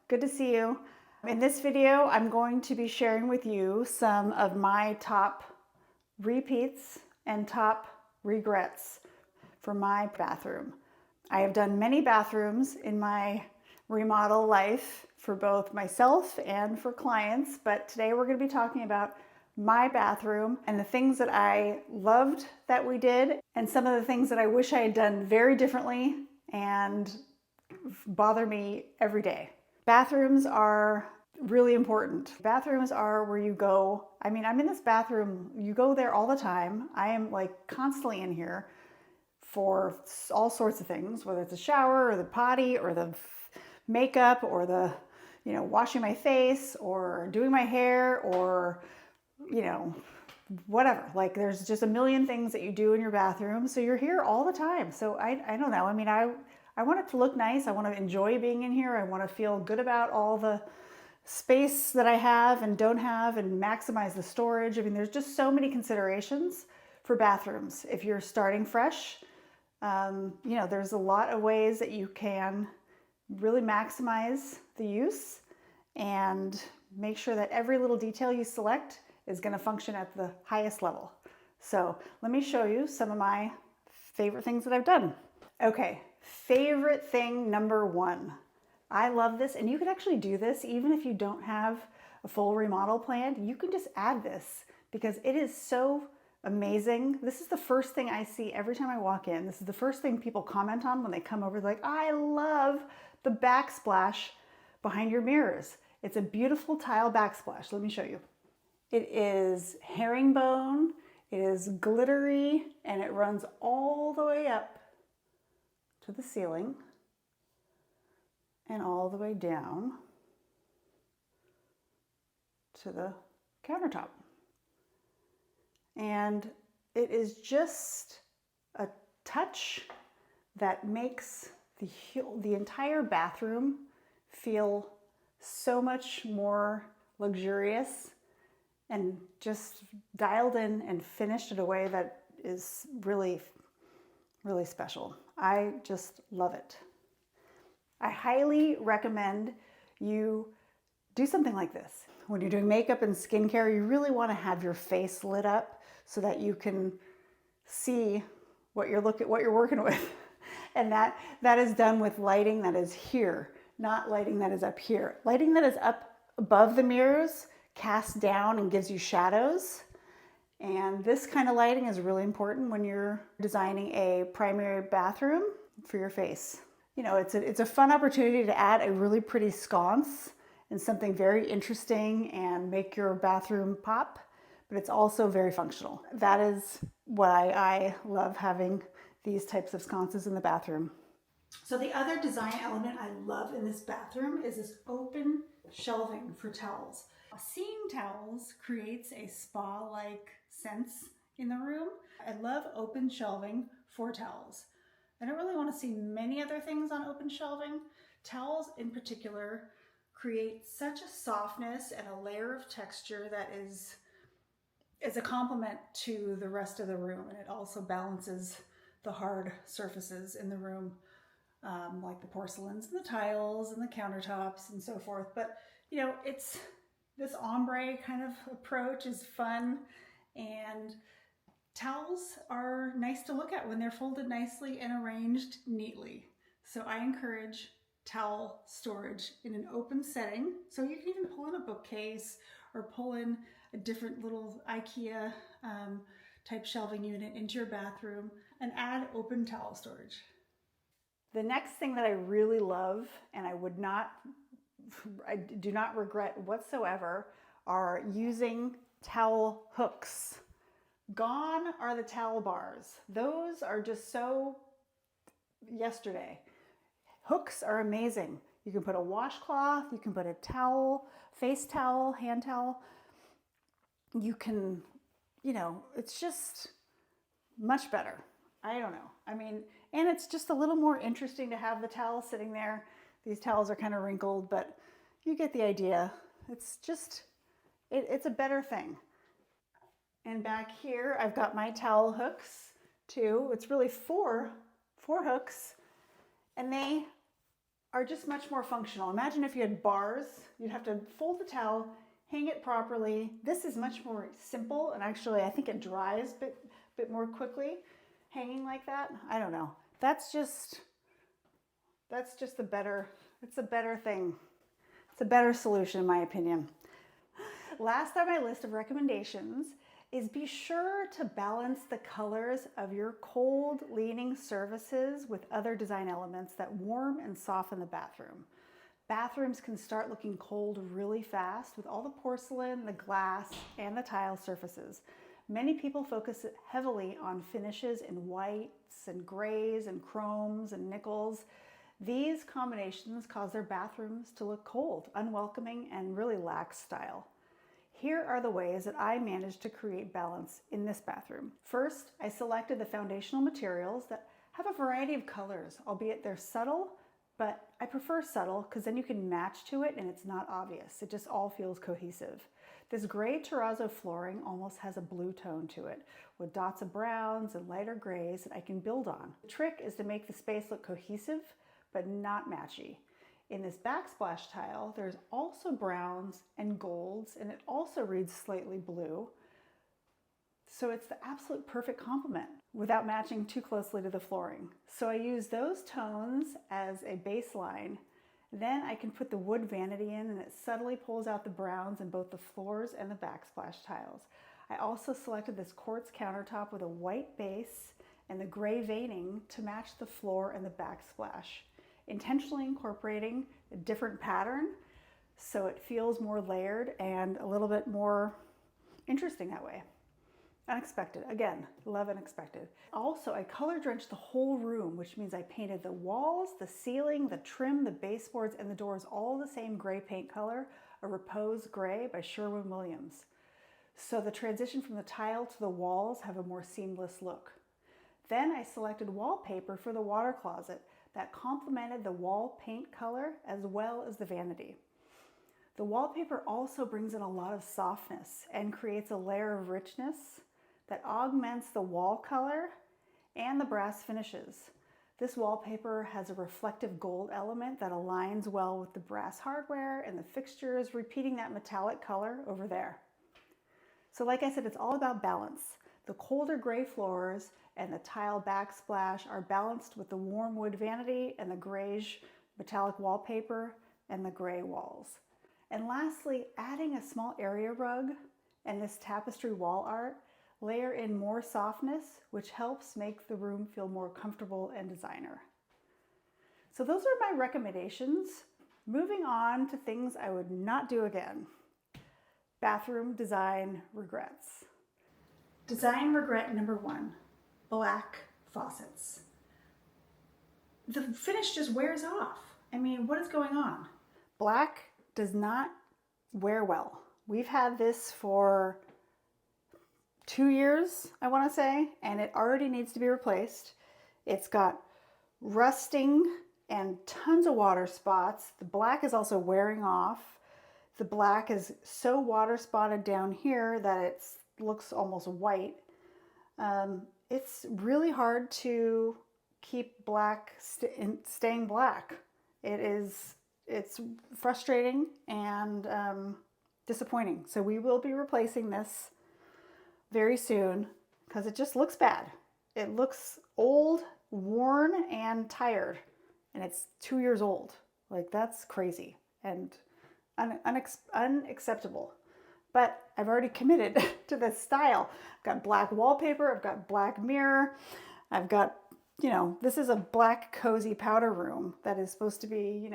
Good to see you. In this video, I'm going to be sharing with you some of my top repeats and top regrets for my bathroom. I have done many bathrooms in my remodel life for both myself and for clients, but today we're going to be talking about my bathroom and the things that I loved that we did and some of the things that I wish I had done very differently and bother me every day. Bathrooms are really important. Bathrooms are where you go. I mean, I'm in this bathroom, you go there all the time. I am like constantly in here for all sorts of things, whether it's a shower or the potty or the makeup or the, washing my face or doing my hair or, whatever. Like there's just a million things that you do in your bathroom. So you're here all the time. So I don't know. I mean, I want it to look nice. I want to enjoy being in here. I want to feel good about all the space that I have and don't have and maximize the storage. I mean, there's just so many considerations for bathrooms. If you're starting fresh, there's a lot of ways that you can really maximize the use and make sure that every little detail you select is going to function at the highest level. So let me show you some of my favorite things that I've done. Okay, favorite thing number one. I love this, and you can actually do this even if you don't have a full remodel planned. You can just add this because it is so amazing. This is the first thing I see every time I walk in. This is the first thing people comment on when they come over. They're like, I love the backsplash behind your mirrors. It's a beautiful tile backsplash. Let me show you. It is herringbone, it is glittery, and it runs all the way up to the ceiling and all the way down to the countertop. And it is just a touch that makes the entire bathroom feel so much more luxurious and just dialed in and finished in a way that is really, really special. I just love it. I highly recommend you do something like this. When you're doing makeup and skincare, you really want to have your face lit up so that you can see what you're working with. And that is done with lighting that is here, not lighting that is up here. Lighting that is up above the mirrors casts down and gives you shadows. And this kind of lighting is really important when you're designing a primary bathroom for your face. It's a fun opportunity to add a really pretty sconce and something very interesting and make your bathroom pop, but it's also very functional. That is why I love having these types of sconces in the bathroom. So the other design element I love in this bathroom is this open shelving for towels. Seeing towels creates a spa-like sense in the room. I love open shelving for towels. I don't really want to see many other things on open shelving. Towels in particular create such a softness and a layer of texture that is a complement to the rest of the room, and it also balances the hard surfaces in the room, like the porcelains and the tiles and the countertops and so forth. But it's this ombre kind of approach is fun, and towels are nice to look at when they're folded nicely and arranged neatly. So I encourage towel storage in an open setting. So you can even pull in a bookcase or pull in a different little IKEA type shelving unit into your bathroom and add open towel storage. The next thing that I really love, and I do not regret whatsoever, are using towel hooks. Gone are the towel bars. Those are just so yesterday. Hooks are amazing. You can put a washcloth, you can put a towel, face towel, hand towel. You can, it's just much better. I don't know. I mean, and it's just a little more interesting to have the towel sitting there. These towels are kind of wrinkled, but you get the idea. It's just, it's a better thing. And back here, I've got my towel hooks too. It's really four hooks, and they are just much more functional. Imagine if you had bars, you'd have to fold the towel, hang it properly. This is much more simple, and actually I think it dries a bit more quickly hanging like that. I don't know. That's just the better, it's a better thing. It's a better solution in my opinion. Last on my list of recommendations is be sure to balance the colors of your cold leaning surfaces with other design elements that warm and soften the bathroom. Bathrooms can start looking cold really fast with all the porcelain, the glass, and the tile surfaces. Many people focus heavily on finishes in whites and grays and chromes and nickels. These combinations cause their bathrooms to look cold, unwelcoming, and really lack style. Here are the ways that I managed to create balance in this bathroom. First, I selected the foundational materials that have a variety of colors, albeit they're subtle, but I prefer subtle because then you can match to it and it's not obvious. It just all feels cohesive. This gray terrazzo flooring almost has a blue tone to it, with dots of browns and lighter grays that I can build on. The trick is to make the space look cohesive, but not matchy. In this backsplash tile, there's also browns and golds, and it also reads slightly blue. So it's the absolute perfect complement without matching too closely to the flooring. So I use those tones as a baseline. Then I can put the wood vanity in and it subtly pulls out the browns in both the floors and the backsplash tiles. I also selected this quartz countertop with a white base and the gray veining to match the floor and the backsplash, intentionally incorporating a different pattern so it feels more layered and a little bit more interesting that way. Unexpected. Again, love unexpected. Also, I color drenched the whole room, which means I painted the walls, the ceiling, the trim, the baseboards, and the doors all the same gray paint color, a Repose Gray by Sherwin-Williams. So the transition from the tile to the walls have a more seamless look. Then I selected wallpaper for the water closet that complemented the wall paint color as well as the vanity. The wallpaper also brings in a lot of softness and creates a layer of richness that augments the wall color and the brass finishes. This wallpaper has a reflective gold element that aligns well with the brass hardware and the fixtures, repeating that metallic color over there. So like I said, it's all about balance. The colder gray floors and the tile backsplash are balanced with the warm wood vanity and the grayish metallic wallpaper and the gray walls. And lastly, adding a small area rug and this tapestry wall art layer in more softness, which helps make the room feel more comfortable and designer. So those are my recommendations. Moving on to things I would not do again. Bathroom design regrets. Design regret number 1, black faucets. The finish just wears off. I mean, what is going on? Black does not wear well. We've had this for 2 years, I want to say, and it already needs to be replaced. It's got rusting and tons of water spots. The black is also wearing off. The black is so water spotted down here that it looks almost white. It's really hard to keep black staying black. It's frustrating and disappointing. So we will be replacing this very soon because it just looks bad. It looks old, worn, and tired, and it's 2 years old. Like, that's crazy and unacceptable. But I've already committed to this style. I've got black wallpaper, I've got black mirror, I've got, this is a black cozy powder room that is supposed to be,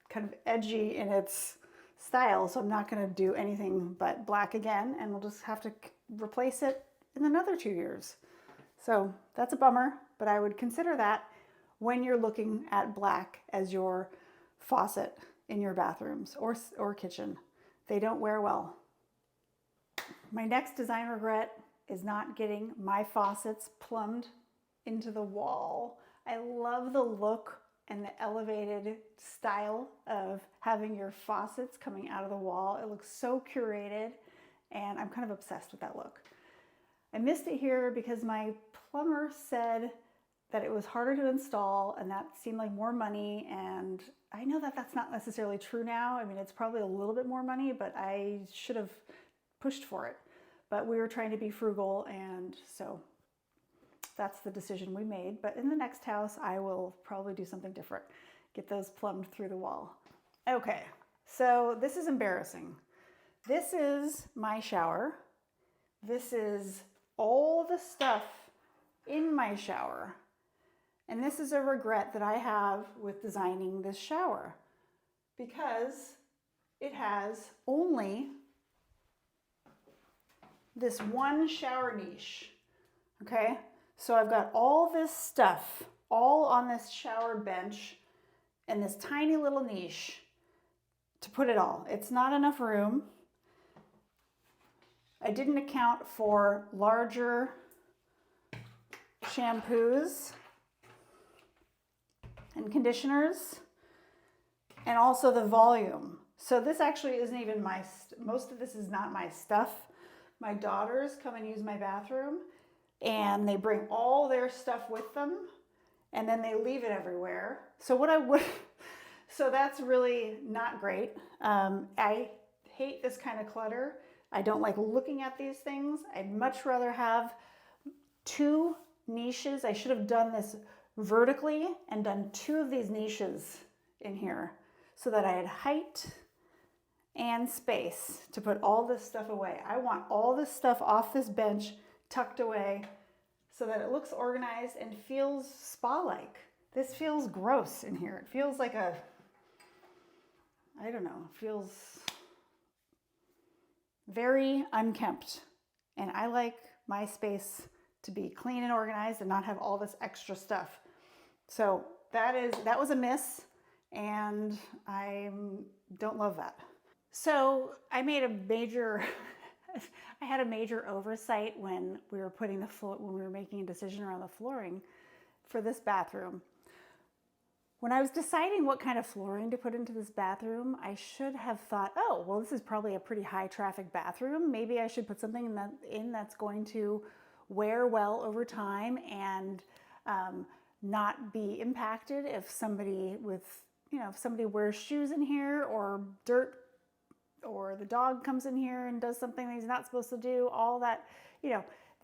kind of edgy in its style. So I'm not going to do anything but black again, and we'll just have to replace it in another 2 years. So that's a bummer, but I would consider that when you're looking at black as your faucet in your bathrooms or kitchen. They don't wear well. My next design regret is not getting my faucets plumbed into the wall. I love the look and the elevated style of having your faucets coming out of the wall. It looks so curated, and I'm kind of obsessed with that look. I missed it here because my plumber said that it was harder to install and that seemed like more money, and I know that that's not necessarily true now. I mean, it's probably a little bit more money, but I should have pushed for it. But we were trying to be frugal, and so that's the decision we made. But in the next house, I will probably do something different. Get those plumbed through the wall. Okay, so this is embarrassing. This is my shower. This is all the stuff in my shower. And this is a regret that I have with designing this shower because it has only this one shower niche. Okay, so I've got all this stuff all on this shower bench and this tiny little niche to put it all. It's not enough room. I didn't account for larger shampoos and conditioners, and also the volume. So this actually isn't even most of this is not my stuff. My daughters come and use my bathroom, and they bring all their stuff with them, and then they leave it everywhere. So that's really not great. I hate this kind of clutter. I don't like looking at these things. I'd much rather have two niches. I should have done this vertically and done two of these niches in here so that I had height and space to put all this stuff away. I want all this stuff off this bench tucked away so that it looks organized and feels spa-like. This feels gross in here. It feels like I don't know, it feels very unkempt. And I like my space to be clean and organized and not have all this extra stuff. So that was a miss, and I don't love that. So I made a major I had a major oversight when we were making a decision around the flooring for this bathroom. When I was deciding what kind of flooring to put into this bathroom, I should have thought, oh, well, this is probably a pretty high traffic bathroom. Maybe I should put something that's going to wear well over time and not be impacted if somebody wears shoes in here or dirt, or the dog comes in here and does something that he's not supposed to do. All that,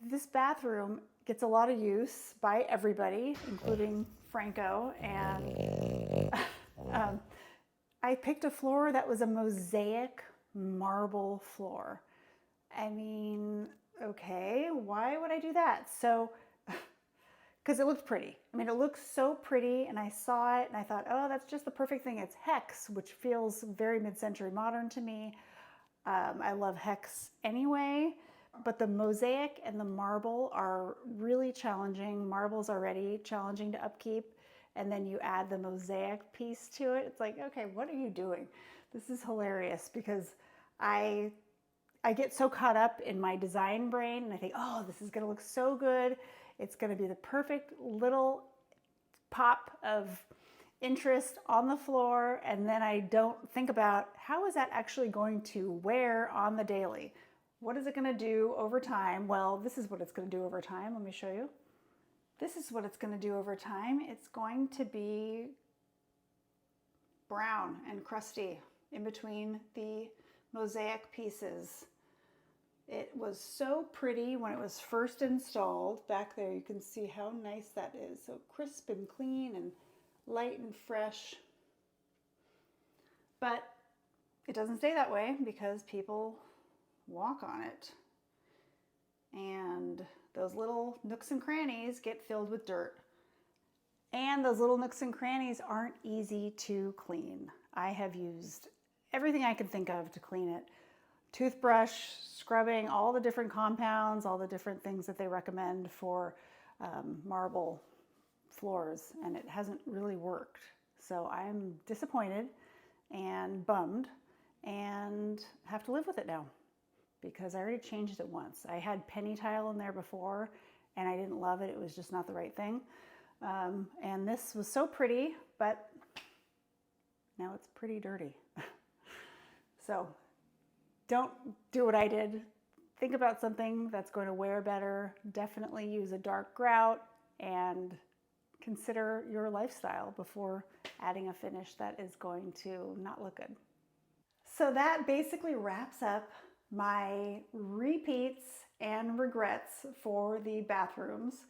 this bathroom gets a lot of use by everybody, including Franco, and I picked a floor that was a mosaic marble floor. I mean, okay, why would I do that? So, because it looked pretty. I mean, it looks so pretty, and I saw it and I thought, oh, that's just the perfect thing. It's hex, which feels very mid-century modern to me. I love hex anyway, but the mosaic and the marble are really challenging. Marble's already challenging to upkeep, and then you add the mosaic piece to it. It's like, okay, what are you doing? This is hilarious because I get so caught up in my design brain, and I think, oh, this is gonna look so good. It's gonna be the perfect little pop of interest on the floor, and then I don't think about how is that actually going to wear on the daily? What is it gonna do over time? Well, this is what it's gonna do over time. Let me show you. This is what it's gonna do over time. It's going to be brown and crusty in between the mosaic pieces. It was so pretty when it was first installed. Back there you can see how nice that is. So crisp and clean and light and fresh. But it doesn't stay that way because people walk on it. And those little nooks and crannies get filled with dirt. And those little nooks and crannies aren't easy to clean. I have used everything I could think of to clean it. Toothbrush, scrubbing, all the different compounds, all the different things that they recommend for marble floors, and it hasn't really worked. So I'm disappointed and bummed and have to live with it now because I already changed it once. I had penny tile in there before and I didn't love it. It was just not the right thing. And this was so pretty, but now it's pretty dirty. So don't do what I did. Think about something that's going to wear better. Definitely use a dark grout and consider your lifestyle before adding a finish that is going to not look good. So that basically wraps up my repeats and regrets for the bathrooms.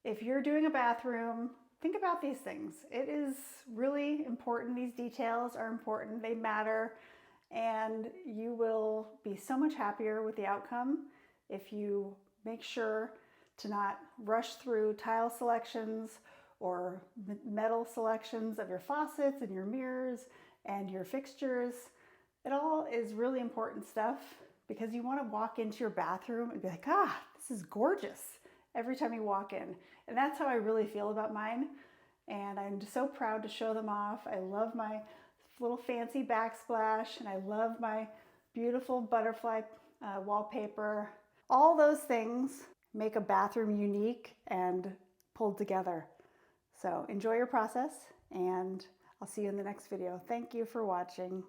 If you're doing a bathroom, think about these things. It is really important. These details are important. They matter, and you will be so much happier with the outcome if you make sure to not rush through tile selections or metal selections of your faucets and your mirrors and your fixtures. It all is really important stuff because you want to walk into your bathroom and be like, ah, this is gorgeous every time you walk in. And that's how I really feel about mine. And I'm just so proud to show them off. I love my little fancy backsplash, and I love my beautiful butterfly wallpaper. All those things make a bathroom unique and pulled together. So enjoy your process, and I'll see you in the next video. Thank you for watching.